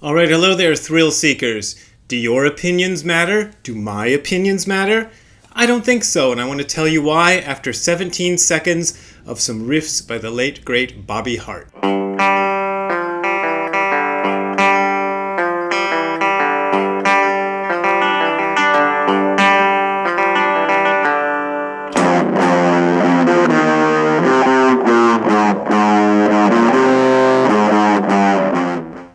All right, hello there, thrill seekers. Do your opinions matter? Do my opinions matter? I don't think so, and I want to tell you why after 17 seconds of some riffs by the late, great Bobby Hart.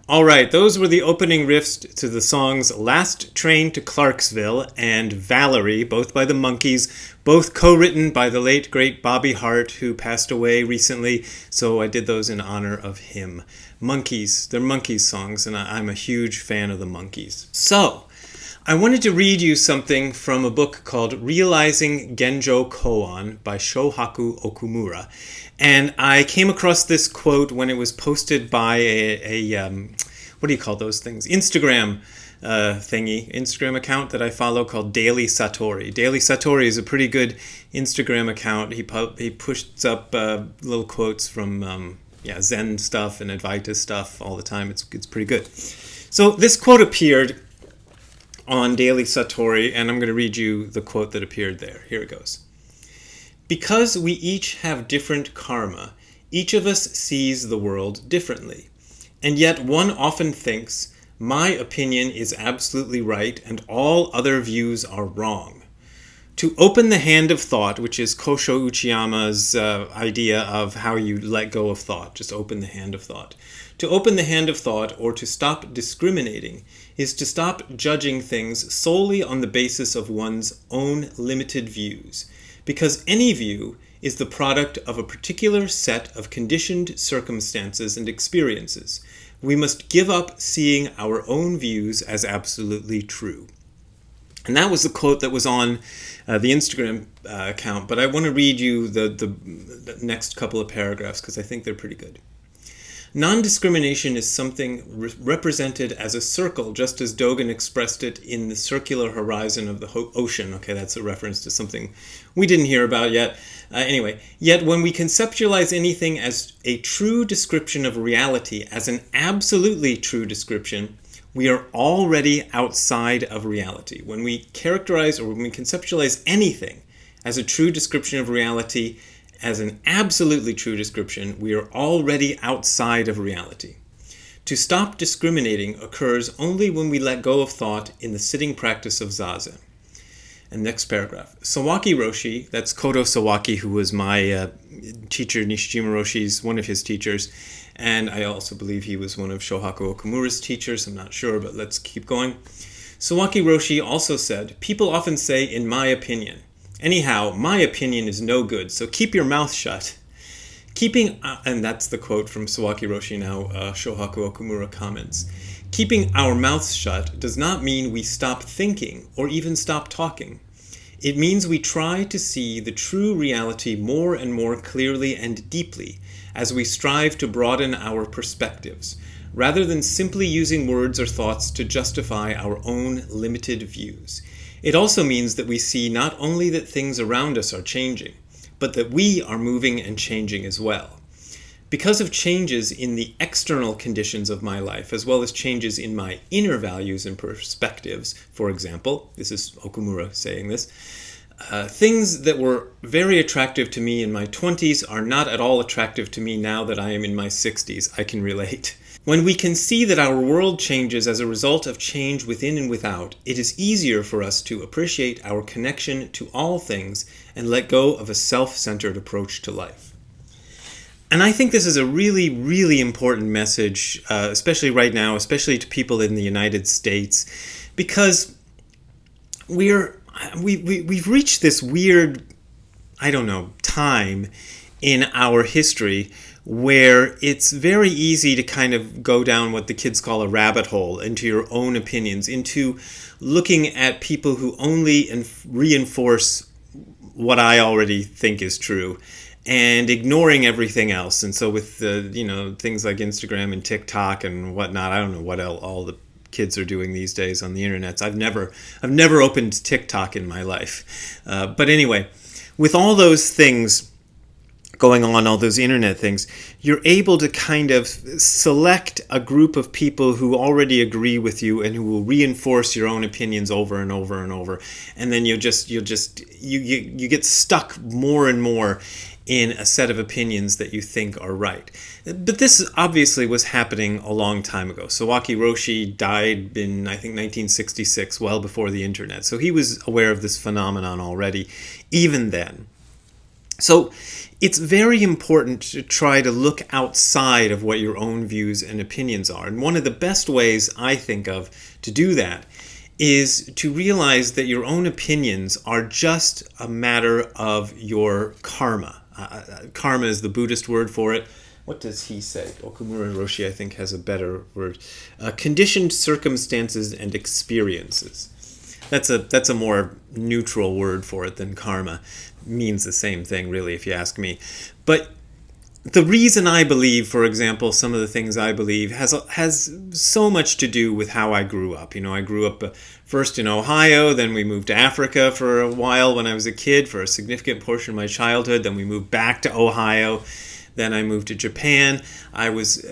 Alright, those were the opening riffs to the songs Last Train to Clarksville and Valerie, both by the Monkees, both co-written by the late, great Bobby Hart, who passed away recently, so I did those in honor of him. Monkees, they're Monkees songs, and I'm a huge fan of the Monkees. So, I wanted to read you something from a book called Realizing Genjo Koan by Shohaku Okumura. And I came across this quote when it was posted by a what do you call those things? Instagram Instagram account that I follow called Daily Satori. Daily Satori is a pretty good Instagram account. He pushes up little quotes from Zen stuff and Advaita stuff all the time. It's pretty good. So this quote appeared on Daily Satori, and I'm going to read you the quote that appeared there. Here it goes. Because we each have different karma, each of us sees the world differently. And yet one often thinks, my opinion is absolutely right and all other views are wrong. To open the hand of thought, which is Kosho Uchiyama's idea of how you let go of thought, just open the hand of thought. To open the hand of thought, or to stop discriminating, is to stop judging things solely on the basis of one's own limited views. Because any view is the product of a particular set of conditioned circumstances and experiences. We must give up seeing our own views as absolutely true. And that was the quote that was on the Instagram account, but I want to read you the next couple of paragraphs because I think they're pretty good. Non-discrimination is something represented as a circle, just as Dogen expressed it in the circular horizon of the ocean. Okay, that's a reference to something we didn't hear about yet. Anyway, yet when we conceptualize anything as a true description of reality, as an absolutely true description, we are already outside of reality. When we characterize or when we conceptualize anything as a true description of reality, as an absolutely true description, we are already outside of reality. To stop discriminating occurs only when we let go of thought in the sitting practice of Zazen. And next paragraph. Sawaki Roshi, that's Kodo Sawaki, who was my teacher, Nishijima Roshi's, one of his teachers, and I also believe he was one of Shohaku Okumura's teachers, I'm not sure, but let's keep going. Sawaki Roshi also said, people often say, in my opinion. Anyhow, my opinion is no good, so keep your mouth shut. And that's the quote from Sawaki Roshi now, Shohaku Okumura comments. Keeping our mouths shut does not mean we stop thinking or even stop talking. It means we try to see the true reality more and more clearly and deeply as we strive to broaden our perspectives, rather than simply using words or thoughts to justify our own limited views. It also means that we see not only that things around us are changing, but that we are moving and changing as well. Because of changes in the external conditions of my life, as well as changes in my inner values and perspectives, for example, this is Okumura saying this, things that were very attractive to me in my 20s are not at all attractive to me now that I am in my 60s. I can relate. When we can see that our world changes as a result of change within and without, it is easier for us to appreciate our connection to all things and let go of a self-centered approach to life. And I think this is a really, really important message, especially right now, especially to people in the United States, because we've reached this weird, time in our history where it's very easy to kind of go down what the kids call a rabbit hole into your own opinions, into looking at people who only reinforce what I already think is true and ignoring everything else. And so with the, things like Instagram and TikTok and whatnot, I don't know what all the kids are doing these days on the internet. I've never opened TikTok in my life. But anyway, with all those things going on all those internet things, you're able to kind of select a group of people who already agree with you and who will reinforce your own opinions over and over and over. And then you get stuck more and more in a set of opinions that you think are right. But this obviously was happening a long time ago. Sawaki Roshi died in, I think, 1966, well before the internet. So he was aware of this phenomenon already, even then. So it's very important to try to look outside of what your own views and opinions are. And one of the best ways I think of to do that is to realize that your own opinions are just a matter of your karma. Karma is the Buddhist word for it. What does he say? Okumura Roshi, I think, has a better word. Conditioned circumstances and experiences. That's a more neutral word for it than karma. Means the same thing, really, if you ask me. But the reason I believe, for example, some of the things I believe has so much to do with how I grew up. I grew up first in Ohio, then we moved to Africa for a while when I was a kid, for a significant portion of my childhood. Then we moved back to Ohio. Then I moved to Japan. I was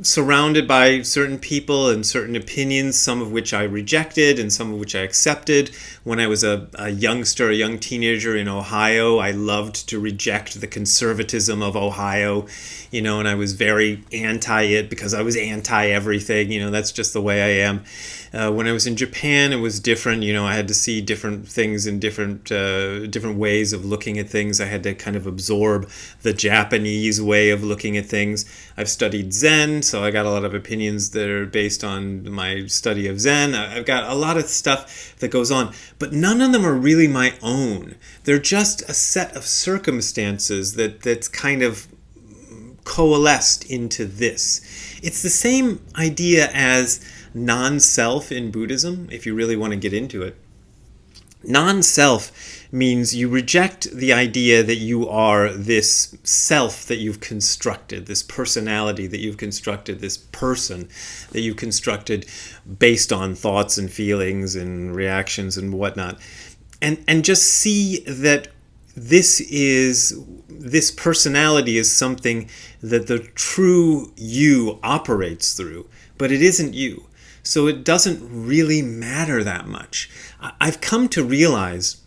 surrounded by certain people and certain opinions, some of which I rejected and some of which I accepted. When I was a young teenager in Ohio, I loved to reject the conservatism of Ohio, and I was very anti it because I was anti everything. That's just the way I am. When I was in Japan, it was different. I had to see different things in different ways of looking at things. I had to kind of absorb the Japanese way of looking at things. I've studied Zen, so I got a lot of opinions that are based on my study of Zen. I've got a lot of stuff that goes on, but none of them are really my own. They're just a set of circumstances that's kind of coalesced into this. It's the same idea as non-self in Buddhism, if you really want to get into it. Non-self means you reject the idea that you are this self that you've constructed, this personality that you've constructed, this person that you've constructed based on thoughts and feelings and reactions and whatnot. And just see that this personality is something that the true you operates through, but it isn't you. So it doesn't really matter that much. I've come to realize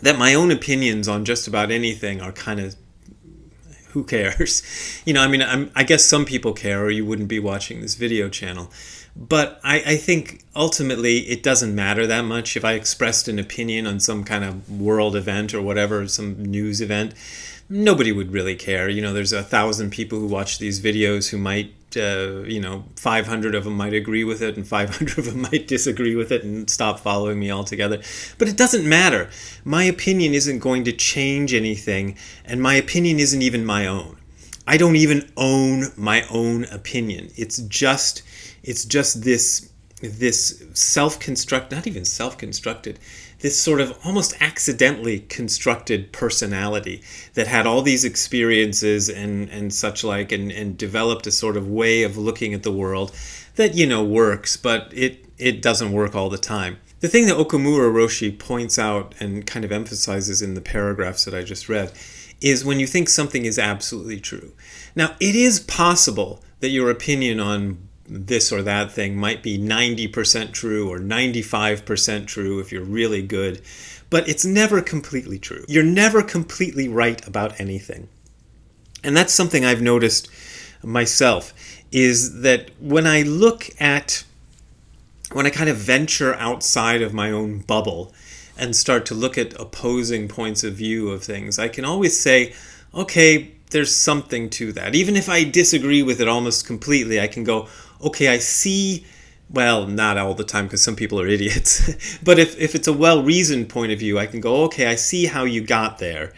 that my own opinions on just about anything are kind of, who cares? I guess some people care, or you wouldn't be watching this video channel. But I think ultimately it doesn't matter that much. If I expressed an opinion on some kind of world event or whatever, some news event, nobody would really care. There's 1,000 people who watch these videos who might, 500 of them might agree with it and 500 of them might disagree with it and stop following me altogether. But it doesn't matter. My opinion isn't going to change anything, and my opinion isn't even my own. I don't even own my own opinion. It's just this self-constructed, not even self-constructed, this sort of almost accidentally constructed personality that had all these experiences and such like, and developed a sort of way of looking at the world that, works, but it doesn't work all the time. The thing that Okumura Roshi points out and kind of emphasizes in the paragraphs that I just read is when you think something is absolutely true. Now, it is possible that your opinion on this or that thing might be 90% true or 95% true if you're really good, but it's never completely true. You're never completely right about anything. And that's something I've noticed myself, is that when I kind of venture outside of my own bubble and start to look at opposing points of view of things, I can always say, okay, there's something to that. Even if I disagree with it almost completely, I can go, okay, I see, well, not all the time because some people are idiots, but if it's a well-reasoned point of view, I can go, okay, I see how you got there.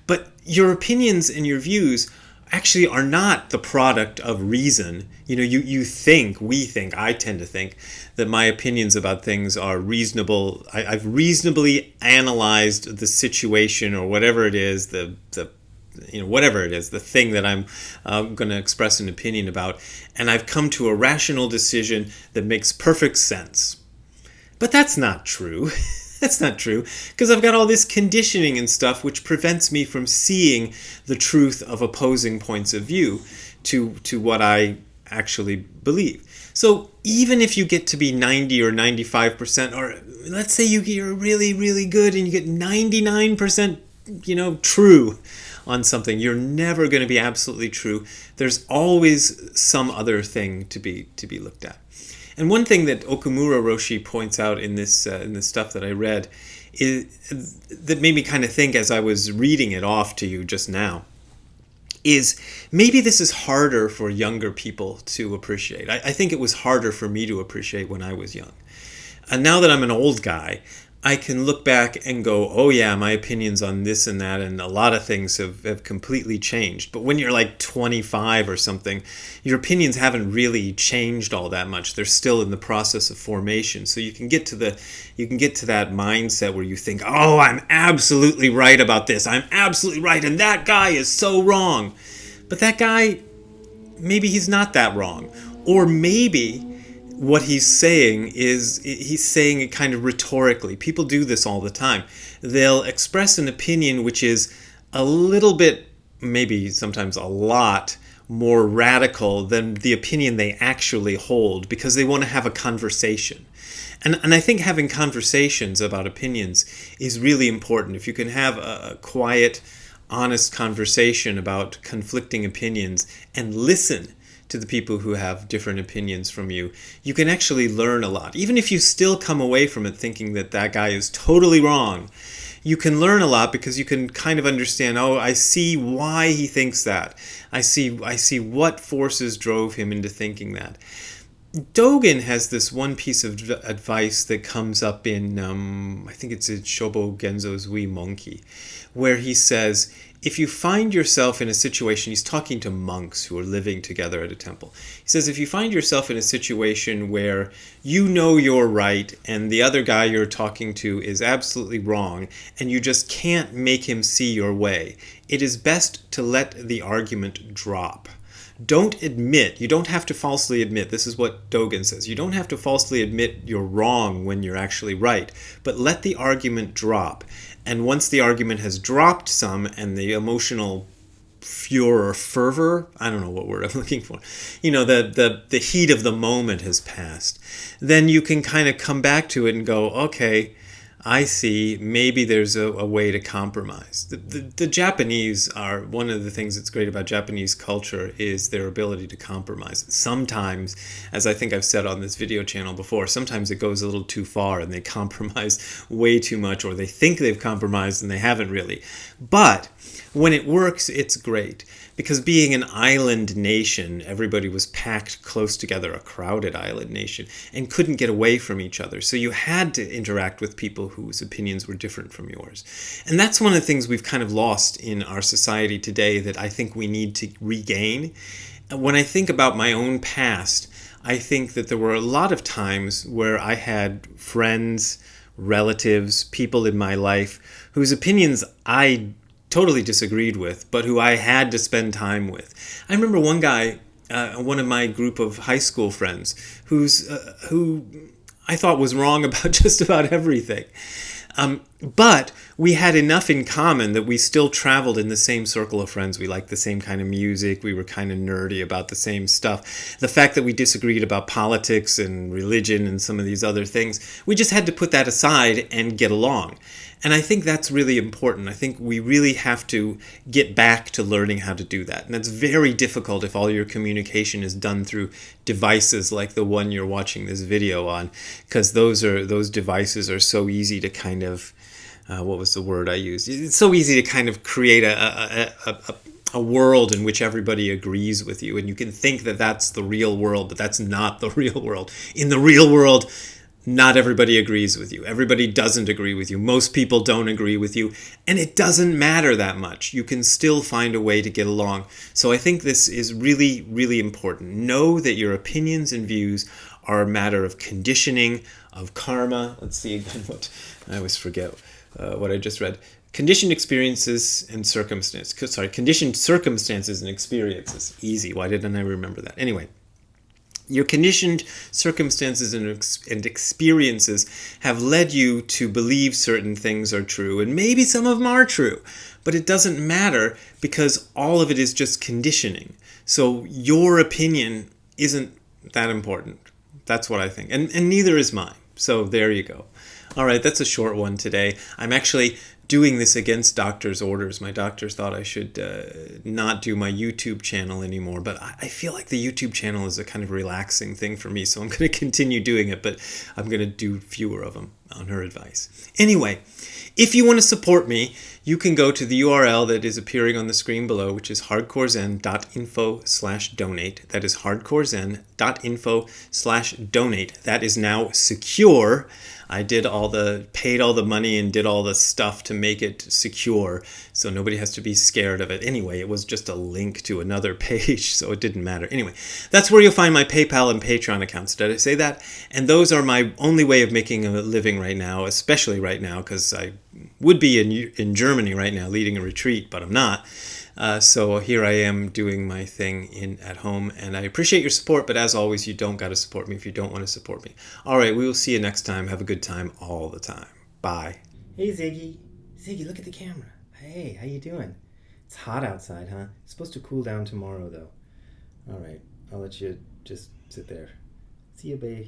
But your opinions and your views actually are not the product of reason. We think, I tend to think, that my opinions about things are reasonable. I've reasonably analyzed the situation or whatever it is, whatever it is, the thing that I'm going to express an opinion about, and I've come to a rational decision that makes perfect sense. But that's not true. That's not true, because I've got all this conditioning and stuff which prevents me from seeing the truth of opposing points of view to what I actually believe. So even if you get to be 90 or 95%, or let's say you're really, really good and you get 99%, true on something, you're never going to be absolutely true. There's always some other thing to be looked at. And one thing that Okumura Roshi points out in this stuff that I read is that made me kind of think as I was reading it off to you just now, is maybe this is harder for younger people to appreciate. I think it was harder for me to appreciate when I was young. And now that I'm an old guy, I can look back and go, oh yeah, my opinions on this and that and a lot of things have completely changed. But when you're like 25 or something, your opinions haven't really changed all that much. They're still in the process of formation. So you can get to that mindset where you think, oh, I'm absolutely right about this. I'm absolutely right. And that guy is so wrong. But that guy, maybe he's not that wrong. Or maybe what he's saying is he's saying it kind of rhetorically. People do this all the time. They'll express an opinion which is a little bit, maybe sometimes a lot, more radical than the opinion they actually hold because they want to have a conversation. And I think having conversations about opinions is really important. If you can have a quiet, honest conversation about conflicting opinions and listen to the people who have different opinions from you, you can actually learn a lot. Even if you still come away from it thinking that that guy is totally wrong, you can learn a lot because you can kind of understand, oh, I see why he thinks that. I see what forces drove him into thinking that. Dogen has this one piece of advice that comes up in, I think it's in Shobo Genzo's Ui Monkey, where he says, if you find yourself in a situation, he's talking to monks who are living together at a temple. He says, if you find yourself in a situation where you know you're right and the other guy you're talking to is absolutely wrong and you just can't make him see your way, it is best to let the argument drop. Don't admit, you don't have to falsely admit, this is what Dogen says, you don't have to falsely admit you're wrong when you're actually right, but let the argument drop. And once the argument has dropped some and the emotional furor or fervor, I don't know what word I'm looking for, the heat of the moment has passed, then you can kind of come back to it and go, okay, I see, maybe there's a way to compromise. The Japanese are, one of the things that's great about Japanese culture is their ability to compromise. Sometimes, as I think I've said on this video channel before, sometimes it goes a little too far and they compromise way too much, or they think they've compromised and they haven't really. But when it works, it's great. Because being an island nation, everybody was packed close together, a crowded island nation, and couldn't get away from each other. So you had to interact with people whose opinions were different from yours. And that's one of the things we've kind of lost in our society today that I think we need to regain. When I think about my own past, I think that there were a lot of times where I had friends, relatives, people in my life whose opinions I totally disagreed with, but who I had to spend time with. I remember one guy, one of my group of high school friends, who I thought was wrong about just about everything. But we had enough in common that we still traveled in the same circle of friends. We liked the same kind of music. We were kind of nerdy about the same stuff. The fact that we disagreed about politics and religion and some of these other things, we just had to put that aside and get along. And I think that's really important. I think we really have to get back to learning how to do that. And that's very difficult if all your communication is done through devices like the one you're watching this video on, because those devices are so easy to kind of, what was the word I used? It's so easy to kind of create a world in which everybody agrees with you. And you can think that that's the real world, but that's not the real world. In the real world, not everybody agrees with you. Everybody doesn't agree with you. Most people don't agree with you. And it doesn't matter that much. You can still find a way to get along. So I think this is really, really important. Know that your opinions and views are a matter of conditioning, of karma. Let's see again what I always forget what I just read. Conditioned experiences and circumstances. Conditioned circumstances and experiences. Easy. Why didn't I remember that? Anyway. Your conditioned circumstances and experiences have led you to believe certain things are true, and maybe some of them are true, but it doesn't matter because all of it is just conditioning. So your opinion isn't that important. That's what I think. And neither is mine. So there you go. All right, that's a short one today. I'm actually doing this against doctor's orders. My doctors thought I should not do my YouTube channel anymore, but I feel like the YouTube channel is a kind of relaxing thing for me, so I'm going to continue doing it, but I'm going to do fewer of them on her advice. Anyway, if you want to support me, you can go to the URL that is appearing on the screen below, which is hardcorezen.info/donate. That is hardcorezen.info/donate. That is now secure. I paid all the money and did all the stuff to make it secure, so nobody has to be scared of it. Anyway, it was just a link to another page, so it didn't matter. Anyway, that's where you'll find my PayPal and Patreon accounts. Did I say that? And those are my only way of making a living right now, especially right now, because I would be in Germany right now leading a retreat, but I'm not. So here I am doing my thing at home, and I appreciate your support, but as always, you don't got to support me if you don't want to support me. All right, we will see you next time. Have a good time all the time. Bye. Hey, Ziggy. Ziggy, look at the camera. Hey, how you doing? It's hot outside, huh? It's supposed to cool down tomorrow, though. All right, I'll let you just sit there. See you, babe.